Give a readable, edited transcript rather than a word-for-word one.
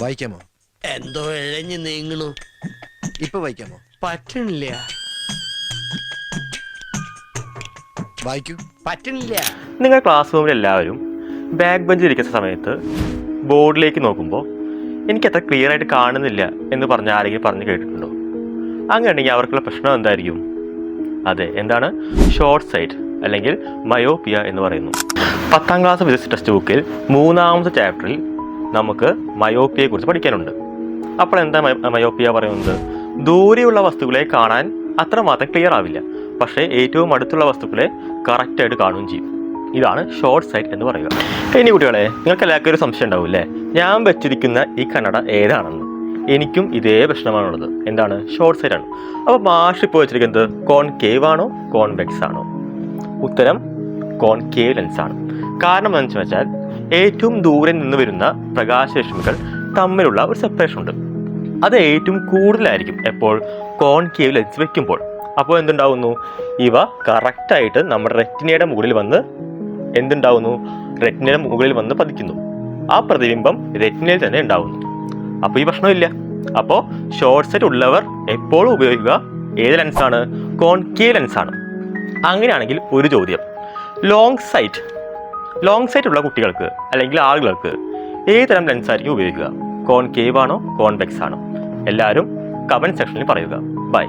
വായിക്കാമോ? എന്തോ ഇഴഞ്ഞു നീങ്ങണു. ഇപ്പൊ വായിക്കാമോ? പറ്റണില്ല. വായിക്കൂ. പറ്റണില്ല. നിങ്ങൾ ക്ലാസ് റൂമിൽ എല്ലാവരും ബാക്ക് ബെഞ്ചിൽ ഇരിക്കുന്ന സമയത്ത് ബോർഡിലേക്ക് നോക്കുമ്പോൾ എനിക്ക് അത്ര ക്ലിയർ ആയിട്ട് കാണുന്നില്ല എന്ന് പറഞ്ഞ ആരെങ്കിലും പറഞ്ഞു കേട്ടിട്ടുണ്ടോ? അങ്ങനെയുണ്ടെങ്കിൽ അവർക്കുള്ള പ്രശ്നം എന്തായിരിക്കും? അതെ, എന്താണ്? ഷോർട്ട് സൈറ്റ് അല്ലെങ്കിൽ മയോപ്പിയ എന്ന് പറയുന്നു. 10ാം ക്ലാസ് ഫിസിക്സ് ടെക്സ്റ്റ് ബുക്കിൽ 3ാമത്തെ ചാപ്റ്ററിൽ നമുക്ക് മയോപ്പിയയെ കുറിച്ച് പഠിക്കാനുണ്ട്. അപ്പോൾ എന്താ മയോപ്പിയ പറയുന്നത്? ദൂരെയുള്ള വസ്തുക്കളെ കാണാൻ അത്രമാത്രം ക്ലിയർ ആവില്ല, പക്ഷേ ഏറ്റവും അടുത്തുള്ള വസ്തുക്കളെ കറക്റ്റായിട്ട് കാണുകയും ചെയ്യും. ഇതാണ് ഷോർട്ട് സൈറ്റ് എന്ന് പറയുക. ഇനി കുട്ടികളെ, നിങ്ങൾക്ക് എല്ലാവർക്കും ഒരു സംശയം ഉണ്ടാവില്ലേ, ഞാൻ വെച്ചിരിക്കുന്ന ഈ കണ്ണട ഏതാണെന്ന്? എനിക്കും ഇതേ പ്രശ്നമാണുള്ളത്. എന്താണ്? ഷോർട്ട് സൈറ്റ് ആണ്. അപ്പോൾ മാഷ് ഇപ്പോൾ വെച്ചിരിക്കുന്നത് കോൺകേവ് ആണോ കോൺവെക്സ് ആണോ? ഉത്തരം കോൺകേവ് ലെൻസ് ആണ്. കാരണം എന്താണെന്ന് വെച്ചാൽ ഏറ്റവും ദൂരെ നിന്ന് വരുന്ന പ്രകാശരശ്മികൾ തമ്മിലുള്ള ഒരു സെപ്പറേഷൻ ഉണ്ട്. അത് ഏറ്റവും കൂടുതലായിരിക്കും എപ്പോൾ കോൺകേവ് ലെൻസ് വെക്കുമ്പോൾ. അപ്പോൾ എന്തുണ്ടാവുന്നു? ഇവ കറക്റ്റായിട്ട് നമ്മുടെ റെറ്റിനയുടെ മുകളിൽ വന്ന് റെറ്റിനയുടെ മുകളിൽ വന്ന് പതിക്കുന്നു. ആ പ്രതിബിംബം റെറ്റിനയിൽ തന്നെ ഉണ്ടാവുന്നു. അപ്പോൾ ഈ പ്രശ്നമില്ല. അപ്പോൾ ഷോർട്ട് സൈറ്റ് ഉള്ളവർ എപ്പോഴും ഉപയോഗിക്കുക ഏത് ലെൻസാണ്? കോൺകേവ് ലെൻസാണ്. അങ്ങനെയാണെങ്കിൽ ഒരു ചോദ്യം, ലോങ് സൈറ്റ് ഉള്ള കുട്ടികൾക്ക് അല്ലെങ്കിൽ ആളുകൾക്ക് ഏതുതരം ലെൻസായിരിക്കും ഉപയോഗിക്കുക? കോൺകേവ് ആണോ കോൺവെക്സ് ആണോ? എല്ലാവരും കമൻറ്റ് സെക്ഷനിൽ പറയുക. ബൈ.